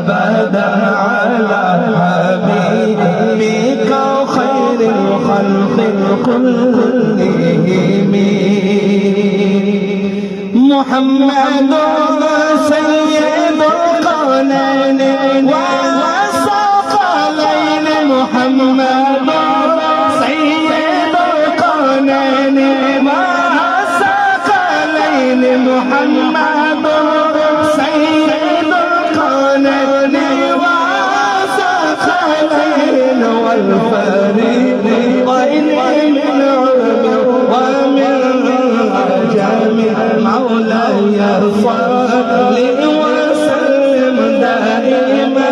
أبدا على حبيبك خير الخلق كلهم محمد سيد القولين والثقلين محمد سيد القولين والثقلين محمد سيد القولين والثقلين والفريقين من عرب ومن عجم مولاي صل وسلم دائما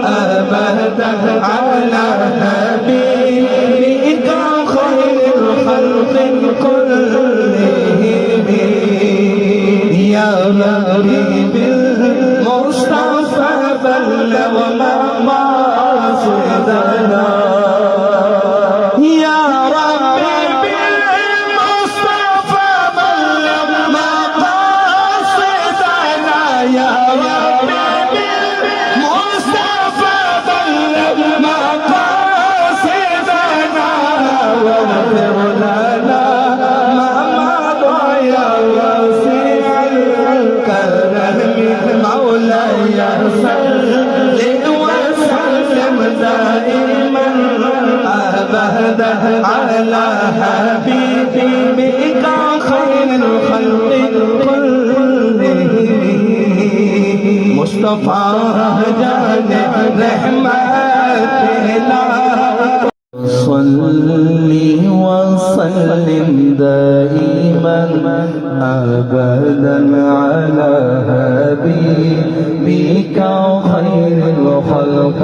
أبدا على حبيبك خير الخلق كلهم يا ربي بالمصطفى بلغ مقاصدنا يا ربي بالمصطفى بلغ مقاصدنا يا ربي بالمصطفى بلغ مقاصدنا واغفر لنا ما مضى يا واسع الكرم مولاي صل وسلم دائما أبدا على حبيبك خير الخلق كلهم مصطفى جان رحمتنا صل وسلم دائما أبدا على حبيبك خير الخلق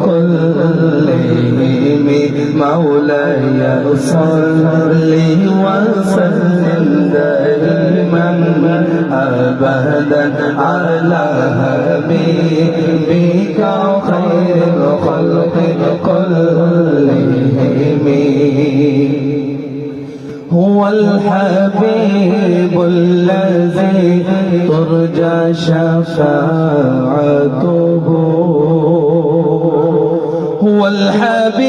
كلهم مولاي صل وسلم دائما أبدا على حبيبك خير الخلق كلهم هو الحبيب الذي ترجى شفاعته هو الحبيب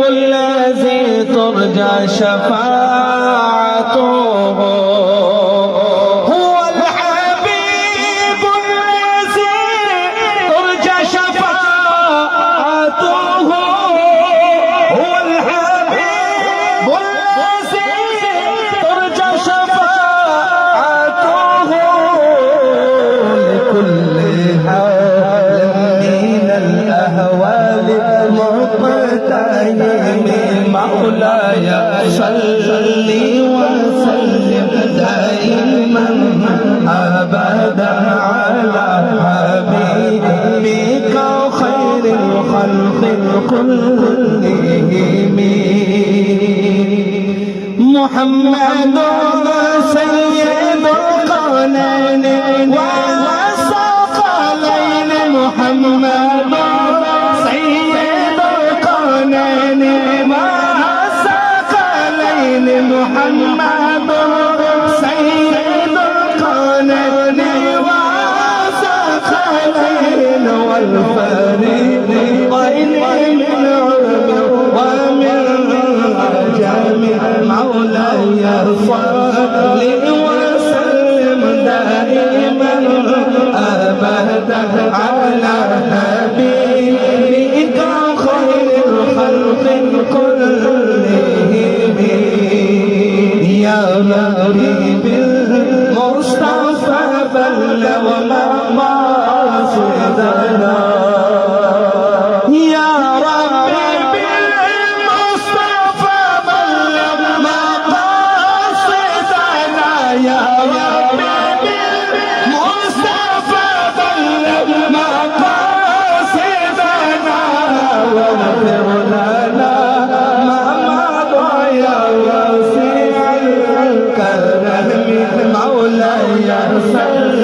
الذي ترجى شفاعته هو الحبيب الذي ترجى شفاعته هو الحبيب الذي ترجى شفاعته لكل حال من الأهوال مقتحم مولاي صل وسلم دائما أبدا على حبيبك خير الخلق كلهم محمد سيد القولين والثقلين محمد سيد القولين والثقلين محمد سيد القولين والثقلين والفريقين من عرب ومن عجم مولاي صل وسلم دائما أبدا على حبيبك خير الخلق كلهم يا ربي بالمصطفى بلغ مقاصدنا يا ربي بالمصطفى بلغ مقاصدنا يا ربي بالمصطفى بلغ مقاصدنا واغفر لنا ما مضى يا واسع الكرم مولاي صل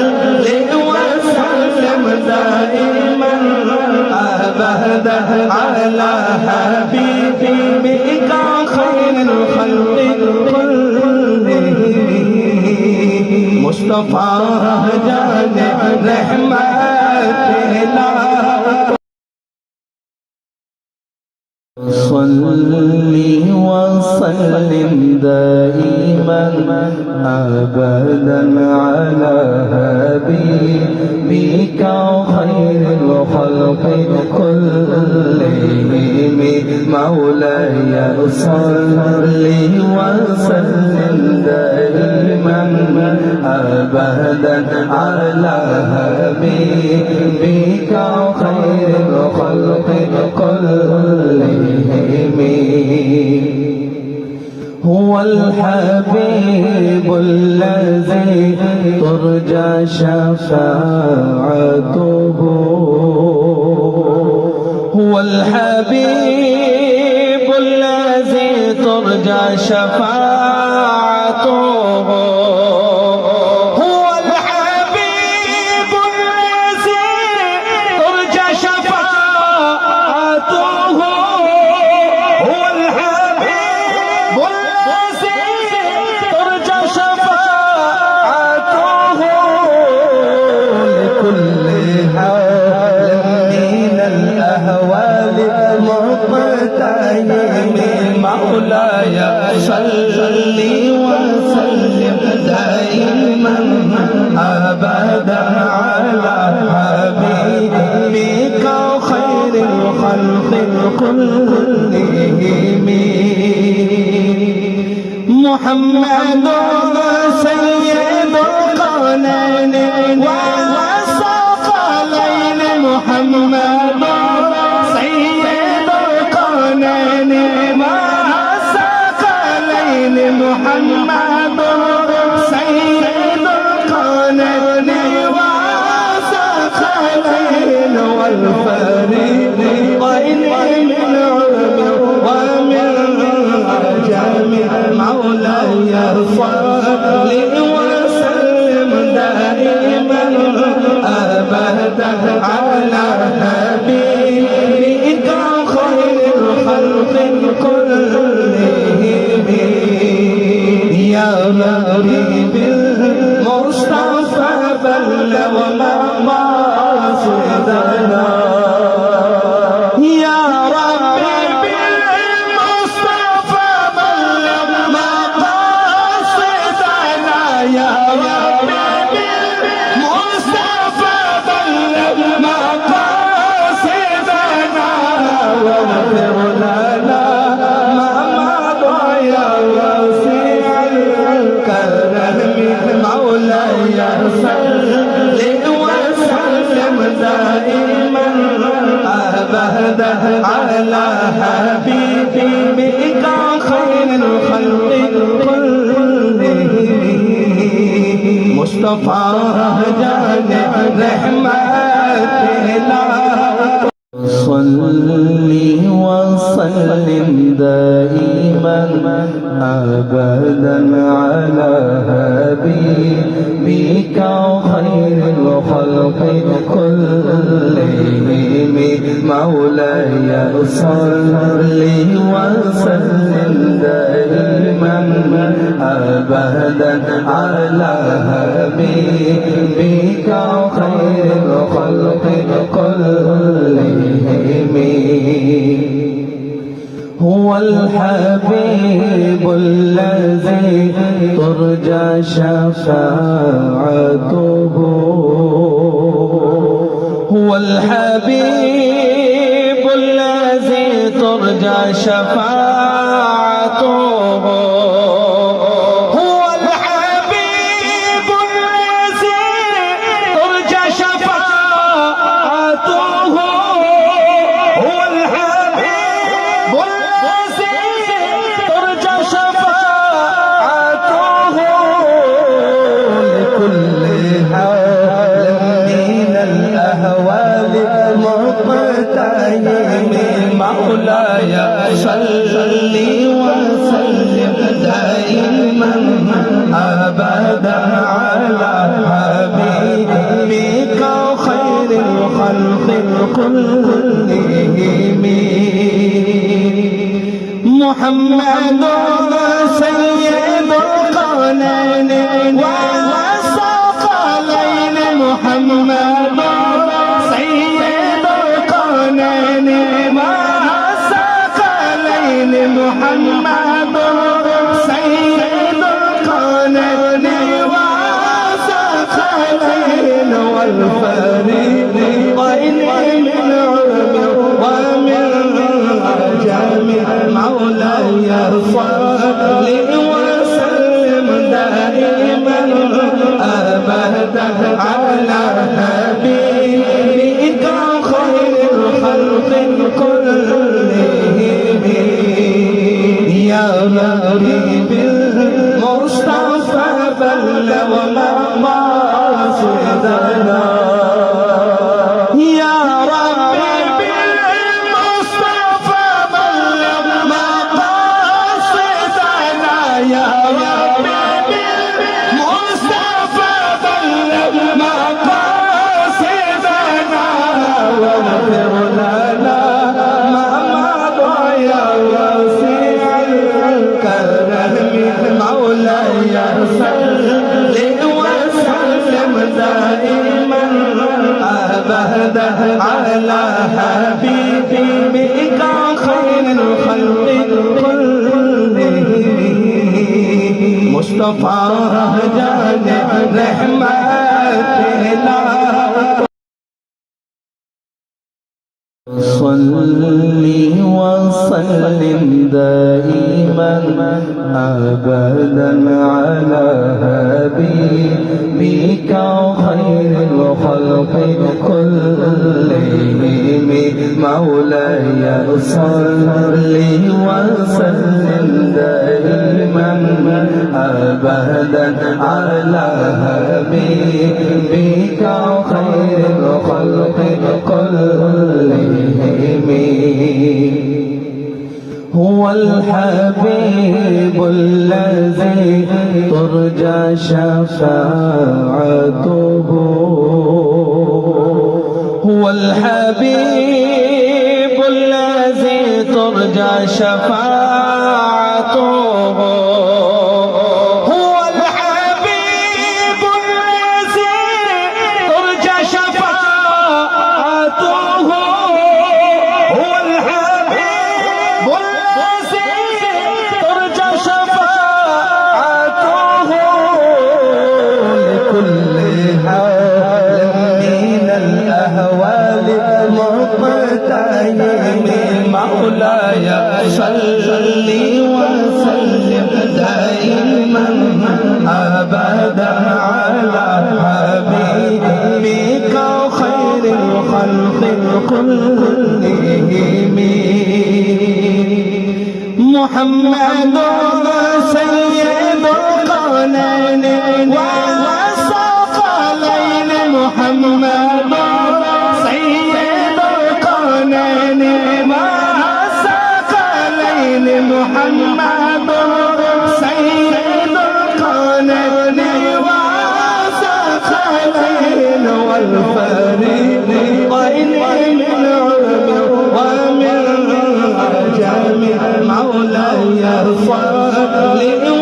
وسلم دائما أبدا على حبيبك خير الخلق كلهم مصطفى جان رحمتنا صل وسلم دائما أبدا على حبيبك خير الخلق كلهم مولاي صل وسلم دائما أبدا على حبيبك خير الخلق كلهم هو الحبيب الذي ترجى شفاعته هو الحبيب الذي ترجى شفاعته هو الحبيب الذي ترجى شفاعته هو الحبيب الذي ترجى شفاعته لكل حال من الأهوال مقتحم مولاي صل وسلم دائما أبدا على حبيبك خير الخلق كلهم محمد سيد القرنين والثقلين محمد سيد القرنين والثقلين محمد سيد القرنين والثقلين والفريقين من عرب ومن عجم مولاي صل وسلم دائما أبدا على حبيبك خير الخلق كلهم يا ربي بالمصطفى بلغ مقاصدنا يا ربي بالمصطفى بلغ مقاصدنا يا ربي بالمصطفى بلغ مقاصدنا واغفر لنا ما مضى يا واسع الكرم مولاي صل وسلم دائما أبدا على حبيبك خير الخلق كلهم مصطفى جان رحمتنا صل وسلم دائما أبدا على حبيبك خير الخلق كلهم مولاي صل وسلم دائما أبدا على حبيبك خير الخلق كلهم هو الحبيب الذي ترجى شفاعته هو الحبيب الذي ترجى شفاعته هو الحبيب الذي ترجى شفاعته هو الحبيب الذي ترجى شفاعته لكل حال من الأهوال مقتحم مولاي صل وسلم دائما أبدا على حبيبك خير الخلق كلهم محمد سيد القرنين والثقلين محمد سيد القرنين والثقلين والفريقين من عرب ومن عجم مولاي صل وسلم دائما أبدا على حبيبك خير الخلق كلهم يا ربي بالمصطفى بلغ مقاصدنا يا ربي بالمصطفى بلغ مقاصدنا يا ربي بالمصطفى بلغ مقاصدنا واغفر لنا ما مضى يا واسع الكرم مولاي صل وسلم دائما أبدا على حبيبك خير الخلق كلهم مصطفى جان رحمتنا صل وسلم دائما أبدا على حبيبك خير الخلق كلهم مولاي صل وسلم دائما أبدا على حبيبك خير الخلق كلهم هو الحبيب الذي ترجى شفاعته هو الحبيب الذي ترجى شفاعته هو الحبيب الذي ترجى شفاعته هو الحبيب الذي ترجى شفاعته لكل حال من الأهوال مقتحم مولاي صل وسلم دائما أبدا على حبيبك خير الخلق كلهم محمد سيد القرنين والثقلين محمد سيد القرنين والثقلين محمد سيد القرنين والثقلين والفريقين من عرب ومن عجم مولاي صل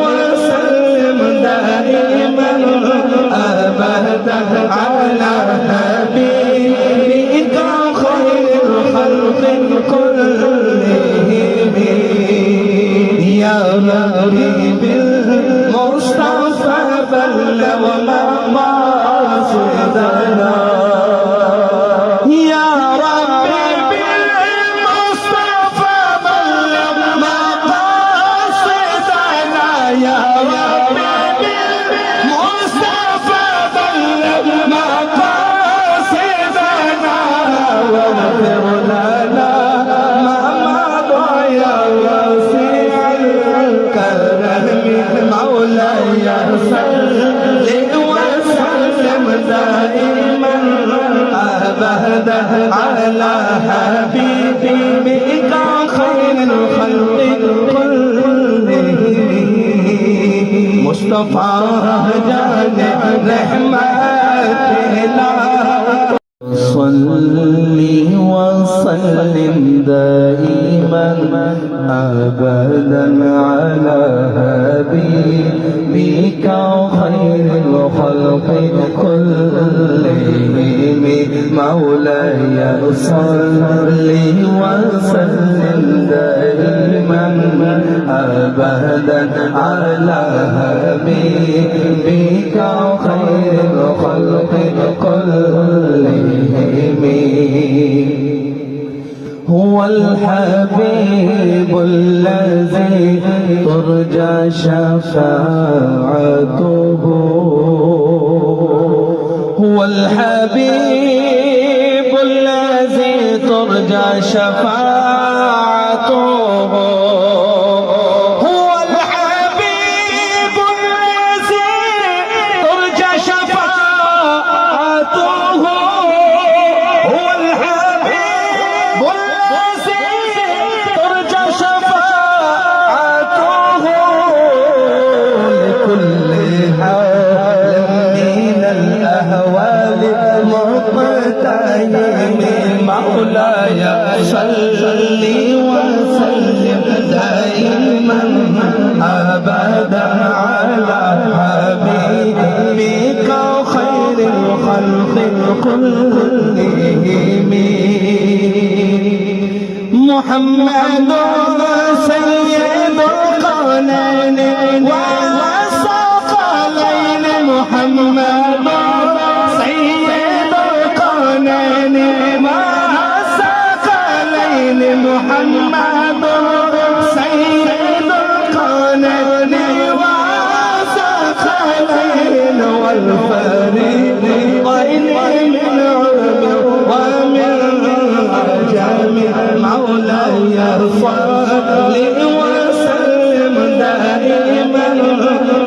وسلم دائما أبدا على حبيبك خير الخلق كلهم يا ربي بالمصطفى بلغ مقاصدنا يا ربي بالمصطفى بلغ مقاصدنا يا ربي بالمصطفى بلغ مقاصدنا واغفر لنا ما مضى يا واسع الكرم مولاي صل وسلم دائما أبدا على حبيبك خير الخلق كلهم مصطفى جان رحمتنا صل وسلم دائما أبدا على حبيبك خير الخلق كلهم مولاي صل وسلم دائما أبدا على حبيبك خير الخلق كلهم الحبيب الذي ترجى شفاعته هو الحبيب الذي ترجى شفاعته هو الحبيب الذي ترجى شفاعته هو الحبيب الذي ترجى شفاعته لكل حال من الأهوال مقتحم مولاي صل وسلم دائما أبدا على حبيبك خير الخلق كلهم محمد سيد القرنين والثقلين محمد سيد القرنين والثقلين محمد سيد القرنين والثقلين والفريقين من عرب ومن عجم مولاي صل وسلم دائما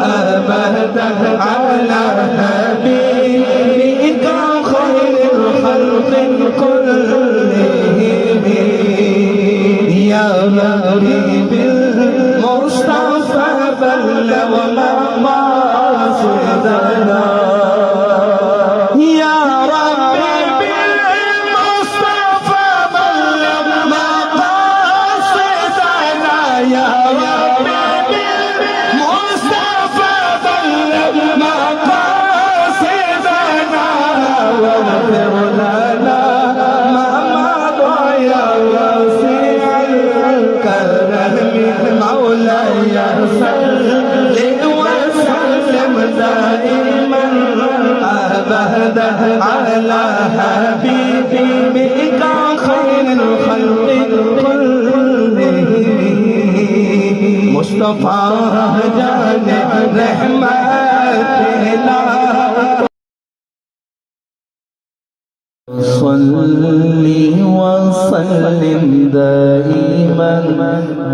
أبدا على حبيبك خير الخلق كلهم يا ربي بالمصطفى بلغ مقاصدنا يا ربي بالمصطفى بلغ مقاصدنا يا ربي بالمصطفى بلغ مقاصدنا واغفر لنا ما مضى يا واسع الكرم مولاي صل وسلم دائما أبدا على حبيبك خير الخلق كلهم مصطفى جان رحمتنا صل وسلم دائما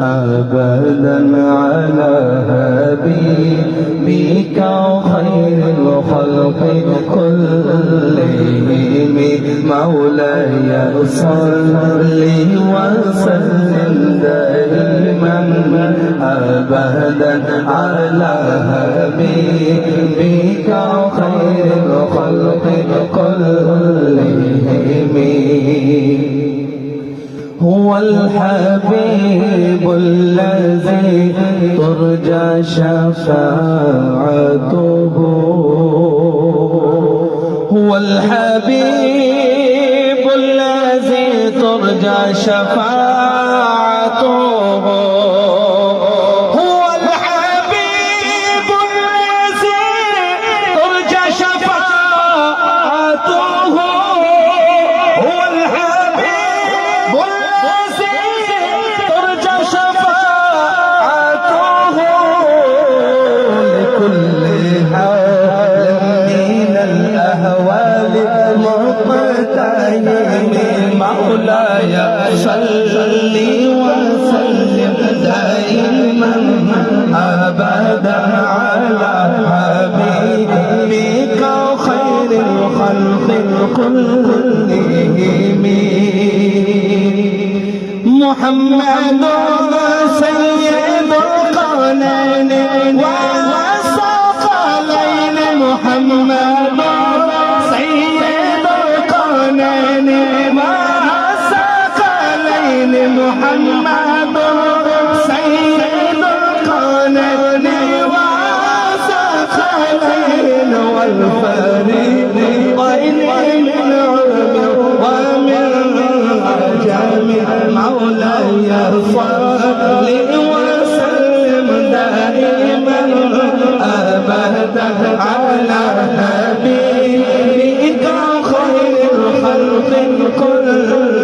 أبدا على حبيبك خير الخلق كلهم مولاي صل وسلم دائما أبدا على حبيبك خير الخلق كلهم هو الحبيب الذي ترجى شفاعته هو الحبيب الذي ترجى شفاعته هو الحبيب الذي ترجى شفاعته هو الحبيب الذي ترجى شفاعته لكل حال من الأهوال مقتحم مولاي صل وسلم دائما أبدا على حبيبك خير الخلق كلهم محمد سيد القرنين والثقلين محمد سيد القرنين والثقلين محمد سيد القرنين والثقلين والفريقين من عرب ومن عجم مولاي صل وسلم دائما أبدا على حبيبك خير الخلق كلهم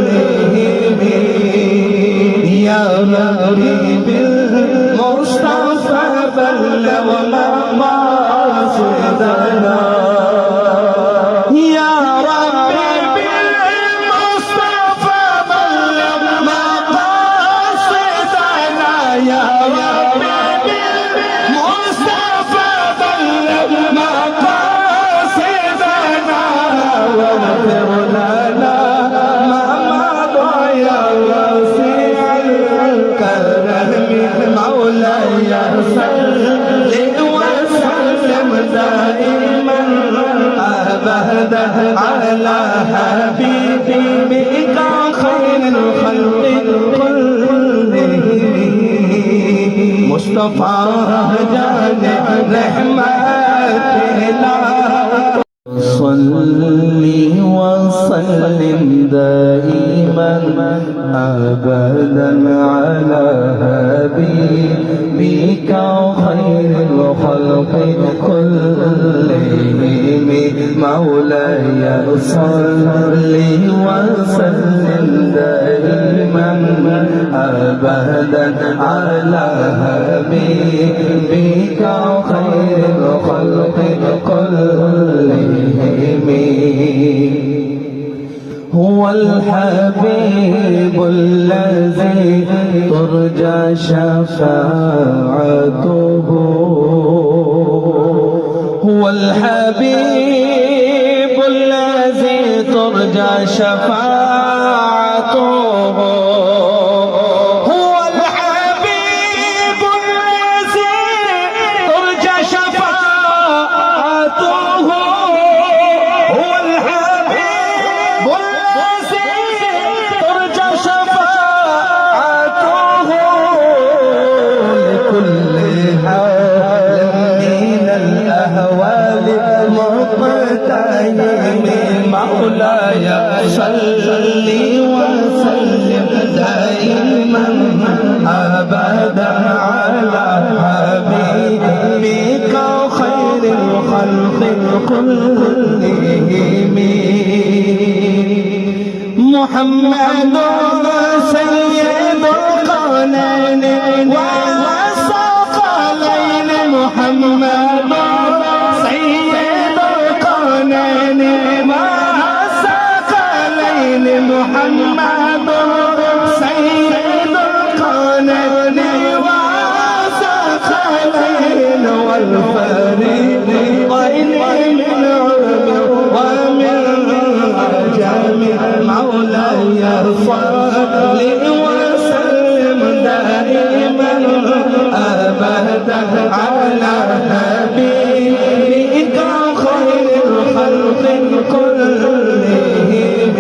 مصطفى جان رحمتنا صل وسلم دائما أبدا على حبيبك خير الخلق كلهم مولاي صل وسلم دائما أبدا على حبيبك خير الخلق كلهم هو الحبيب الذي ترجى شفاعته هو الحبيب الذي ترجى شفاعته هو الحبيب الذي ترجى شفاعته هو الحبيب الذي ترجى شفاعته لكل حال من الأهوال مقتحم مولاي صل وسلم دائما أبدا على حبيبك خير الخلق كلهم محمد سيد القرنين والثقلين محمد سيد القرنين والثقلين محمد سيد القرنين والثقلين والفريقين من عرب ومن عجم مولاي صل وسلم دائما أبدا على حبيبك خير الخلق كلهم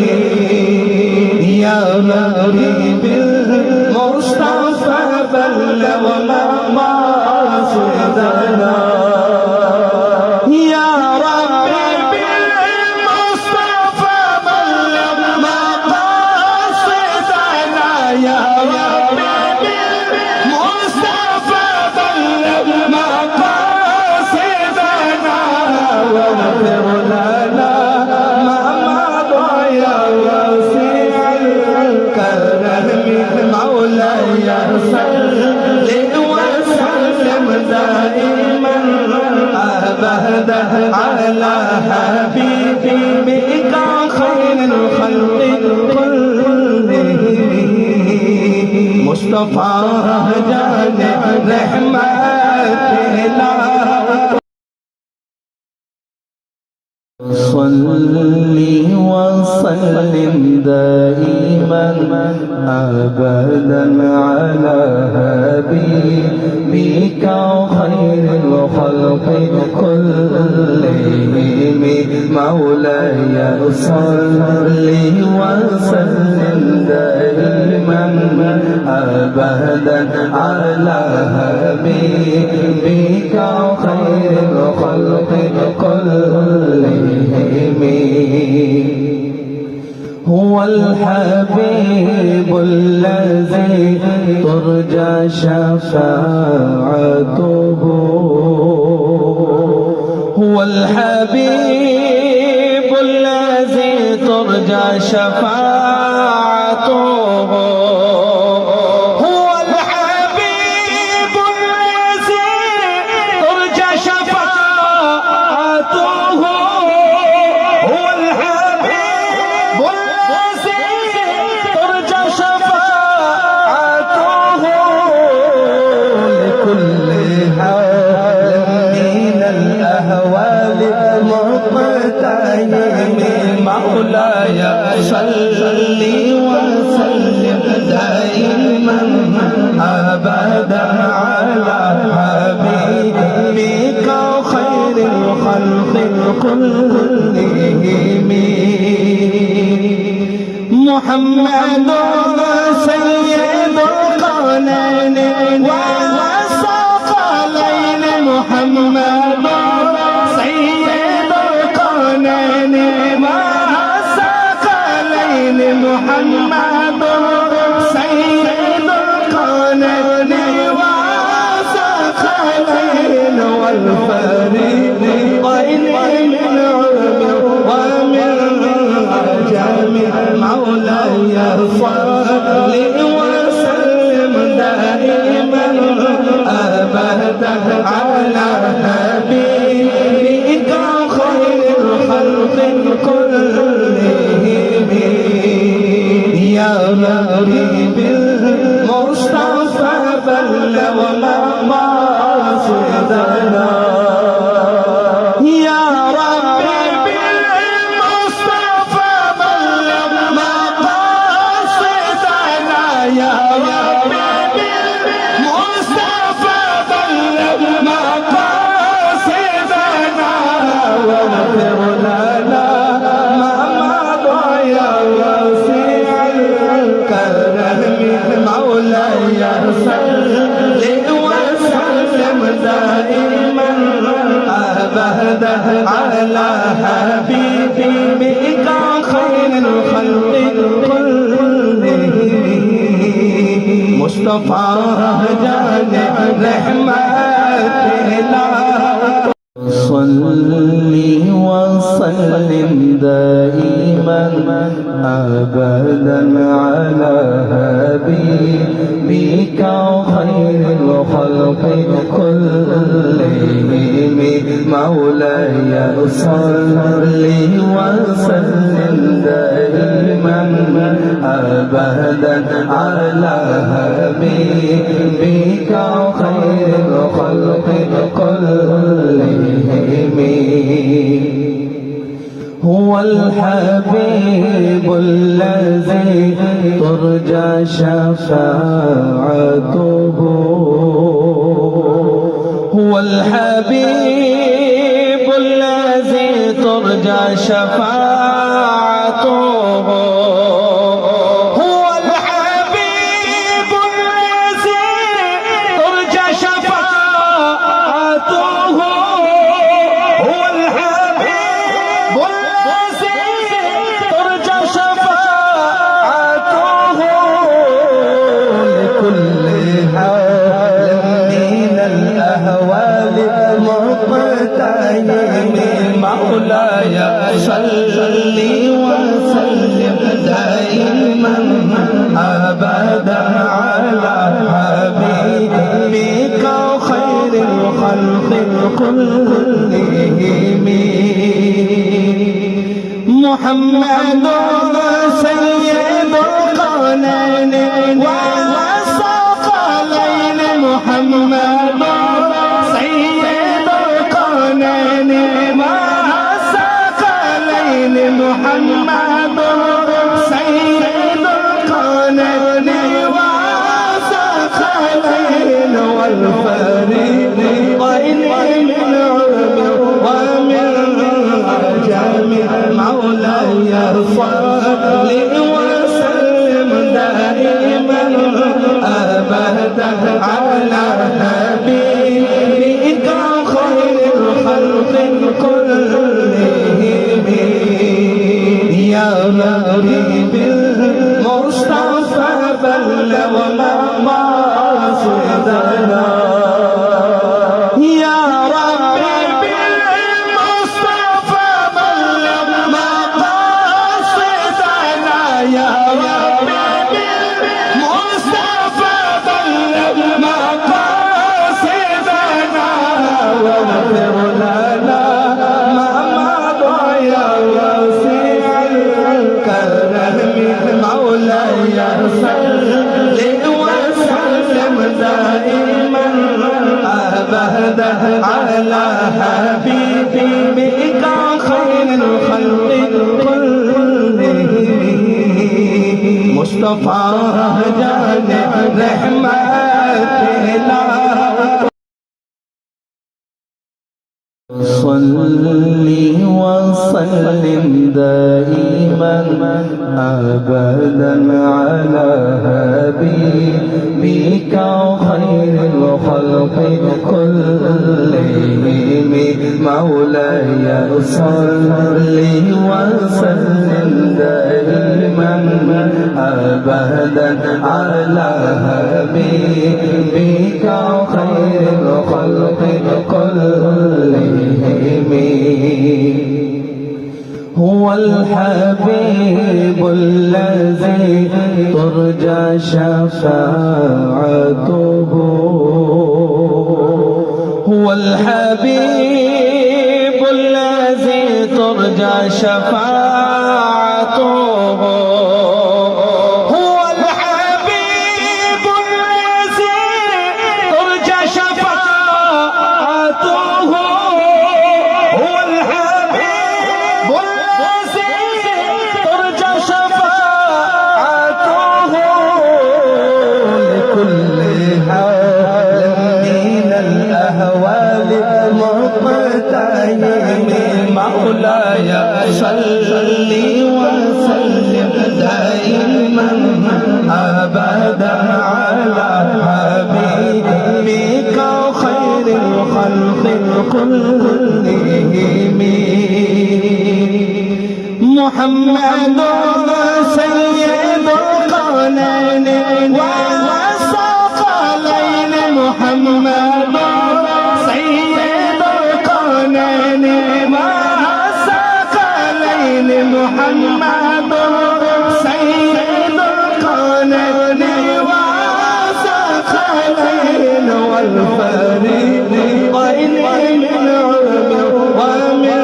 يا ربي بالمصطفى بلغ مقاصدنا يا ربي بالمصطفى بلغ مقاصدنا يا ربي بالمصطفى بلغ مقاصدنا واغفر لنا ما مضى يا واسع الكرم مولاي صل وسلم دائما أبدا على حبيبك خير الخلق كلهم مصطفى جان رحمتنا صل وسلم دائما أبدا على حبيبك خير الخلق كلهم مولاي صل وسلم دائما أبدا على حبيبك خير الخلق كلهم هو الحبيب الذي ترجى شفاعته هو الحبيب الذي ترجى شفاعته هو الحبيب الذي ترجى شفاعته هو الحبيب الذي ترجى شفاعته لكل حال من الأهوال مقتحم مولاي صل وسلم دائما أبدا على حبيبك خير الخلق كلهم محمد سيد القرنين والثقلين محمد سيد القرنين والثقلين والفريقين من عرب ومن عجم مولاي صل وسلم دائما أبدا على حبيبك خير الخلق كلهم يا ربي بالمصطفى بلغ مقاصدنا يا ربي بالمصطفى بلغ مقاصدنا يا ربي بالمصطفى بلغ مقاصدنا واغفر لنا ما مضى يا واسع الكرم مولاي صل وسلم دائما أبدا على حبيبك خير الخلق كلهم مصطفى جان رحمتنا صل وسلم دائما أبدا على حبيبك خير الخلق كلهم مولاي صل وسلم دائما أبدا على حبيبك خير الخلق كلهم هو الحبيب الذي ترجى شفاعته هو الحبيب الذي ترجى شفاعته هو الحبيب الذي ترجى شفاعته هو الحبيب الذي ترجى شفاعته لكل حال من الأهوال مقتحم مولاي صل وسلم دائما أبدا على حبيبك خير الخلق كلهم محمد سيد القرنين والثقلين محمد سيد القرنين والثقلين محمد سيد القرنين والثقلين والفريقين من عرب ومن عجم مولاي صل وسلم دائما أبدا على حبيبك خير الخلق كلهم يا ربي بالمصطفى بلغ مقاصدنا يا ربي بالمصطفى بلغ مقاصدنا يا ربي بالمصطفى بلغ مقاصدنا واغفر لنا ما مضى يا واسع الكرم مولاي صل وسلم دائما أبدا على حبيبك خير الخلق كلهم مصطفى جان رحمتنا صل وسلم دائما أبدا على حبيبك خير الخلق كلهم مولاي صل وسلم دائما أبدا على حبيبك خير الخلق كلهم. هو الحبيب الذي ترجى شفاعته. هو الحبيب الذي ترجى شفاعته. هو الحبيب الذي ترجى شفاعته. هو الحبيب الذي ترجى شفاعته لكل حال من الأهوال مقتحم. مولاي صل وسلم دائما أبدا على حبيبك خير الخلق كلهم. محمد سيد القرنين والثقلين. محمد سيد القرنين والثقلين. محمد سيد القرنين والثقلين والفريقين من عرب ومن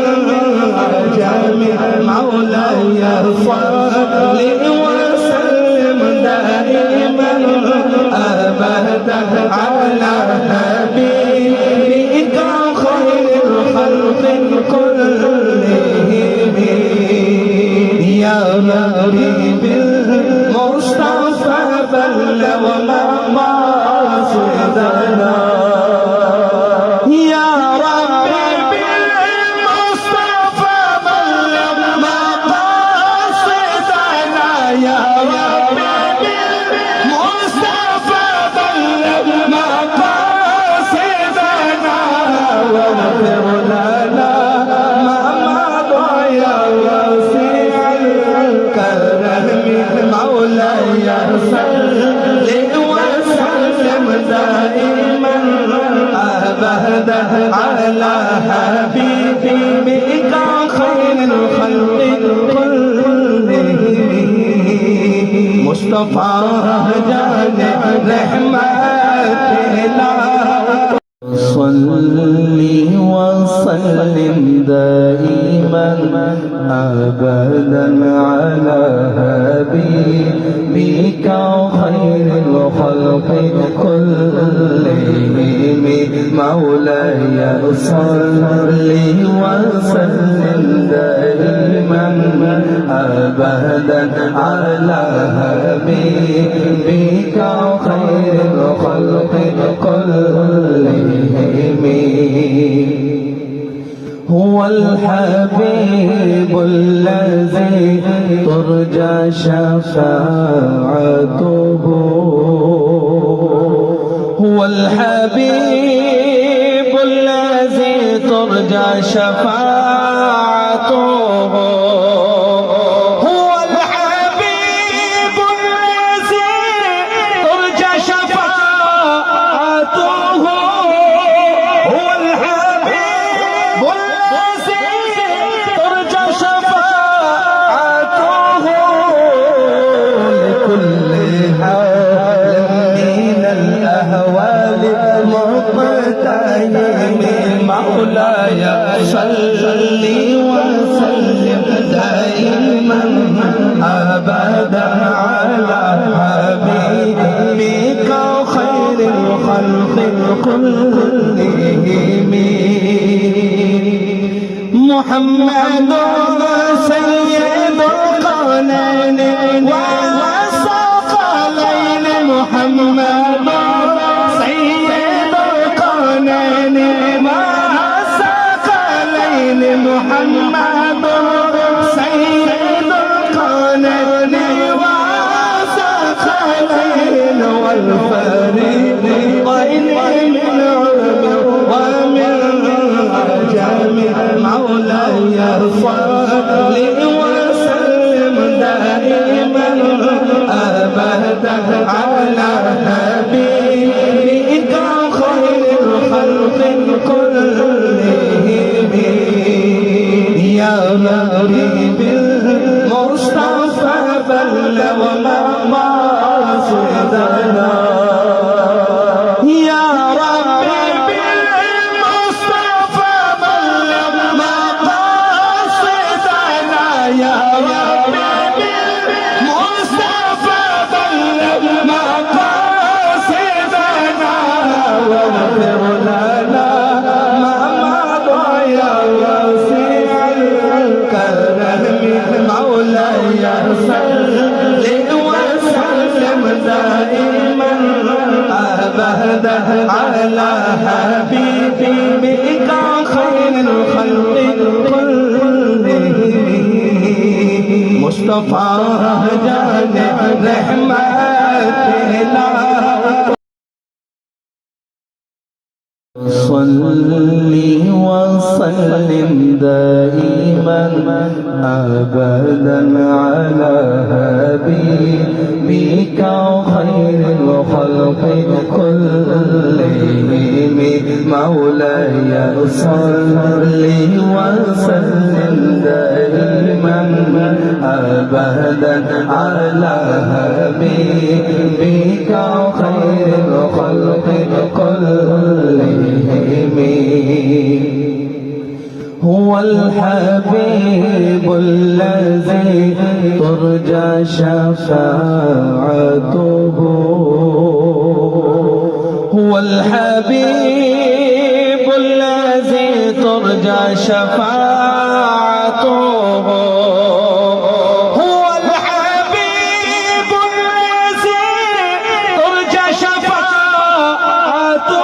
عجم. مولاي صل وسلم دائما أبدا على حبيبك خير الخلق كلهم. يا ربي بالمصطفى بلغ مقاصدنا. يا ربي بالمصطفى بلغ مقاصدنا. يا ربي بالمصطفى بلغ مقاصدنا. واغفر لنا ما مضى يا واسع الكرم. مولاي صل وسلم دائما أبدا على حبيبك خير الخلق كلهم. مصطفى جان رحمتنا. صل وسلم دائما أبدا على حبيبك خير الخلق كلهم. مولاي صل وسلم دائما أبدا على حبيبك خير الخلق كلهم. هو الحبيب الذي ترجى شفاعته. هو الحبيب الذي ترجى شفاعته. هو الحبيب الذي ترجى شفاعته. هو الحبيب الذي ترجى شفاعته لكل حال من الأهوال مقتحم. مولاي صل وسلم دائما أبدا على حبيبك خير الخلق كلهم. محمد سيد القرنين والثقلين. محمد سيد القرنين والثقلين. محمد سيد القرنين والثقلين والفريقين من عرب ومن عجم. مولاي صل وسلم دائما أبدا بلغ مقاصدنا يا ربي بالمصطفى بلغ مقاصدنا يا ربي بالمصطفى بلغ مقاصدنا واغفر لنا ما مضى يا واسع الكرم مولاي صل وسلم دائما أبدا على حبيبك خير الخلق كلهم مصطفى جان رحمتنا صل وسلم دائما أبدا على حبيبك خير الخلق كلهم مولاي صل وسلم دائما أبدا على حبيبك خير الخلق كلهم هو الحبيب الذي ترجى شفاعته هو الحبيب الذي ترجى شفاعته هو الحبيب الذي ترجى شفاعته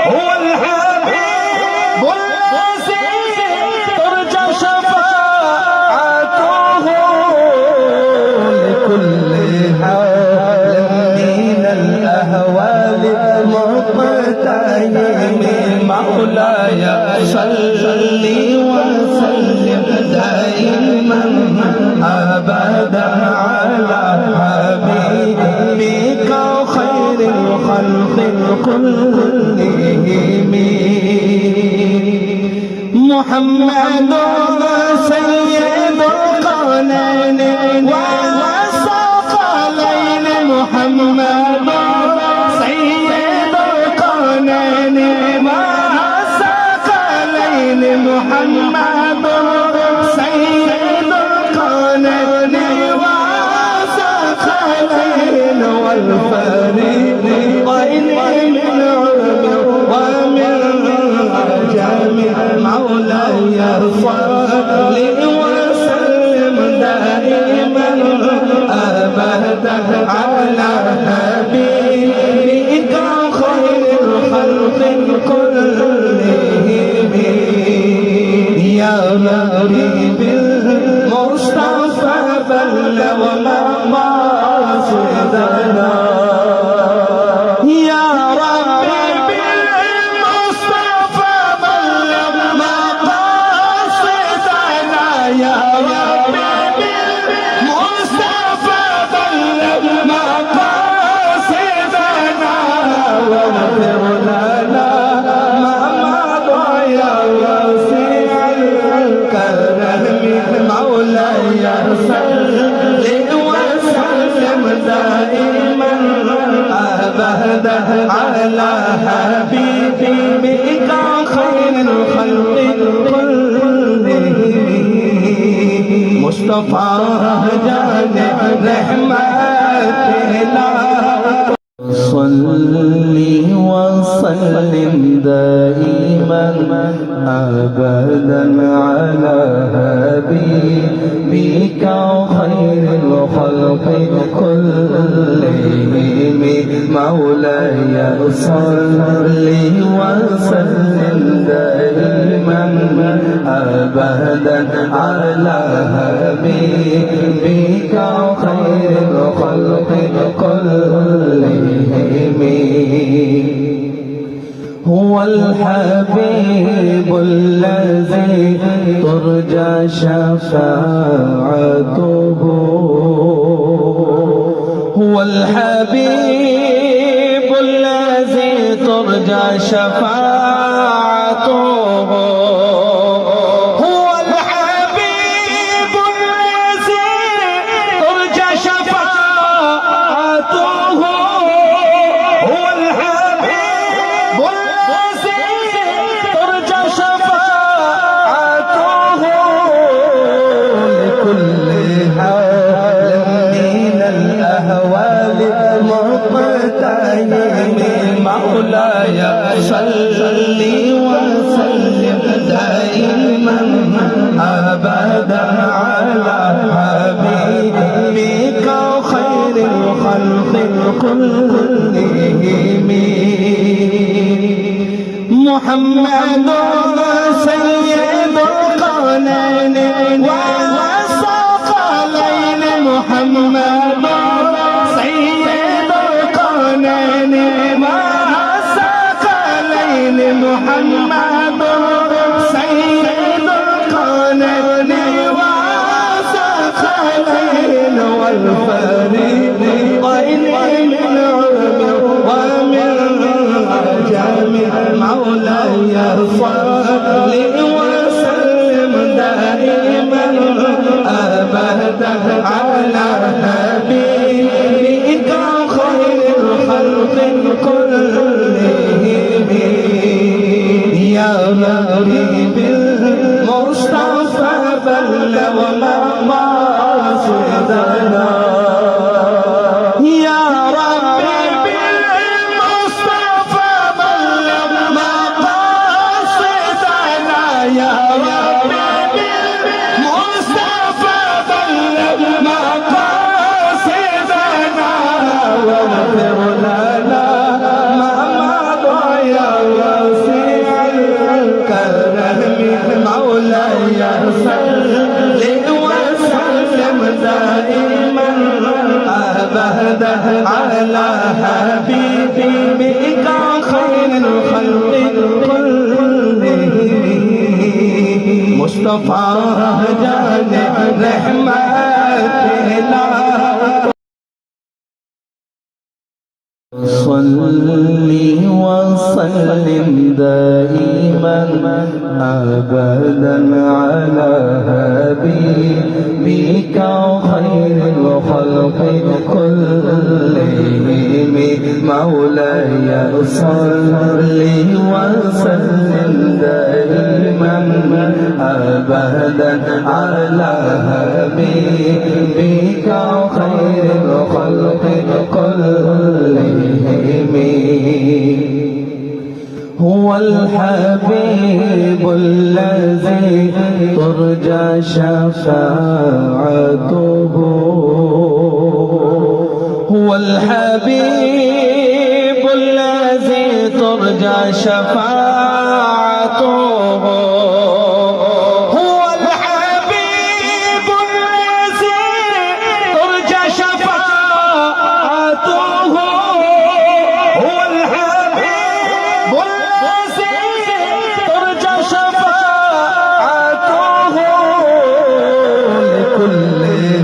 هو الحبيب الذي ترجى شفاعته لكل حال من الأهوال مقتحم مولاي صل وسلم دائما أبدا على حبيبك خير الخلق كلهم محمد سيد القولين والثقلين محمد سيد القولين والثقلين محمد سيد القولين والثقلين والفريقين من عرب ومن عجم مولاي صل وسلم دائما أبدا على حبيبك خير الخلق كلهم يا ربي بالمصطفى بلغ مقاصدنا يا ربي بالمصطفى بلغ مقاصدنا يا ربي بالمصطفى بلغ مقاصدنا واغفر لنا ما مضى يا واسع الكرم مولاي صل وسلم دائما أبدا على حبيبك خير الخلق كلهم مصطفى جان رحمتنا صل وسلم دائما أبدا على حبيبك خير الخلق كلهم مولاي صل وسلم دائما أبدا على حبيبك خير الخلق كلهم هو الحبيب الذي ترجى شفاعته هو الحبيب الذي ترجى شفاعته هو الحبيب الذي حال من الأهوال مقتحم مولاي صل وسلم دائما أبدا على حبيبك خير الخلق كلهم محمد سيد القرنين والثقلين محمد سيد القرنين والثقلين محمد سيد القرنين والثقلين والفريقين من عرب ومن عجم مولاي صل وسلم دائما أبدا على حبيبك خير الخلق كلهم يا ربي بالمصطفى بلغ مقاصدنا يا ربي بالمصطفى بلغ مقاصدنا يا ربي بالمصطفى بلغ مقاصدنا واغفر لنا ما مضى يا واسع الكرم مولاي صل وسلم دائما أبدا على حبيبك خير الخلق كلهم مصطفى جان رحمتنا صل وسلم دائما أبدا على حبيبك خير الخلق كلهم مولاي صل وسلم دائما أبدا على حبيبك خير الخلق كلهم هو الحبيب الذي ترجى شفاعته هو الحبيب الذي ترجى شفاعته هو الحبيب الذي ترجى شفاعته هو الحبيب الذي ترجى شفاعته لكل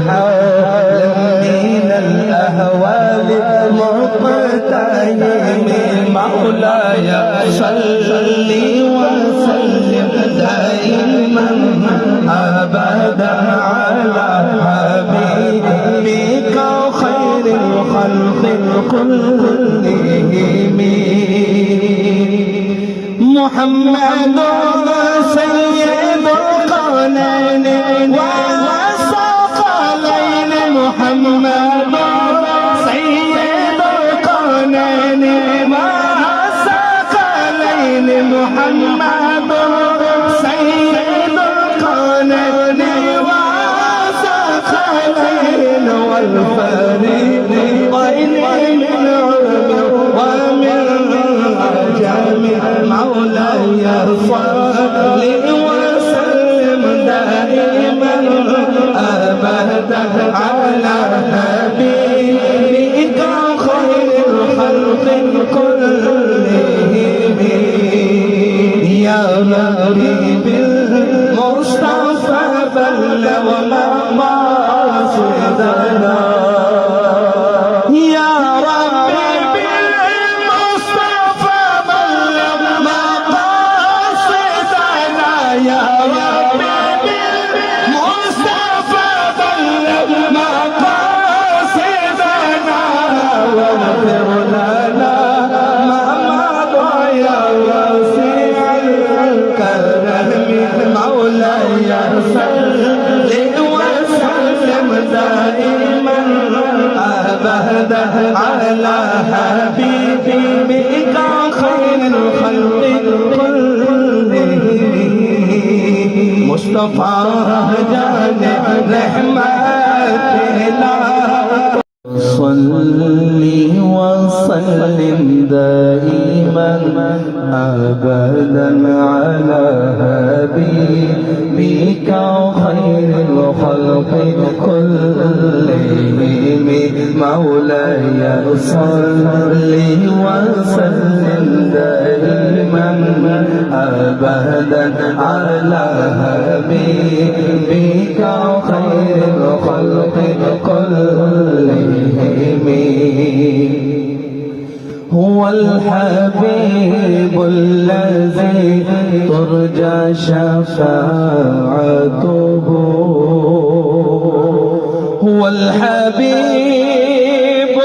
حال من الأهوال مقتحم مولاي صل وسلم دائما أبدا على حبيبك خير الخلق كلهم محمد سيد القرنين والثقلين محمد سيد القرنين والثقلين محمد سيد القرنين والثقلين والفريقين من عرب ومن عجم مولاي صل وسلم دائما أبدا على حبيبك خير الخلق كلهم يا ربي بالمصطفى بلغ مقاصدنا يا ربي بالمصطفى بلغ مقاصدنا يا ربي بالمصطفى بلغ مقاصدنا دائما أبدا على حبيبك خير الخلق كلهم مصطفى جان رحمتنا صل وسلم دائما أبدا على حبيبك خير الخلق كلهم مولاي صل وسلم دائما أبدا على حبيبك خير الخلق كلهم هو الحبيب الذي ترجى شفاعته هو الحبيب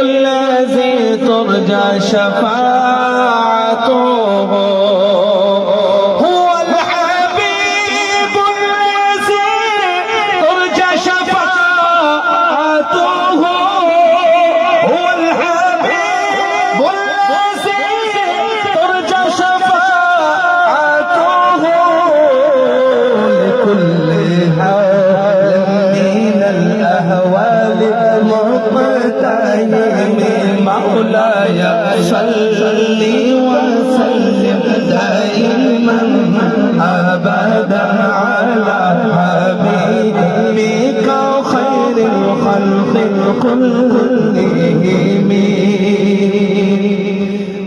الذي ترجى شفاعته هو الحبيب الذي ترجى شفاعته هو الحبيب الذي ترجى شفاعته لكل حال من الأهوال مقتحم مولاي صل وسلم دائما أبدا على حبيبك خير الخلق كلهم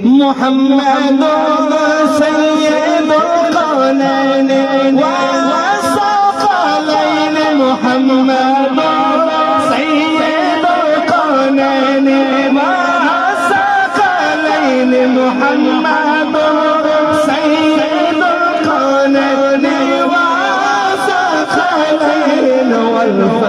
محمد سيد القرنين والثقلين محمد سيد القرنين والثقلين محمد سيد القرنين والثقلين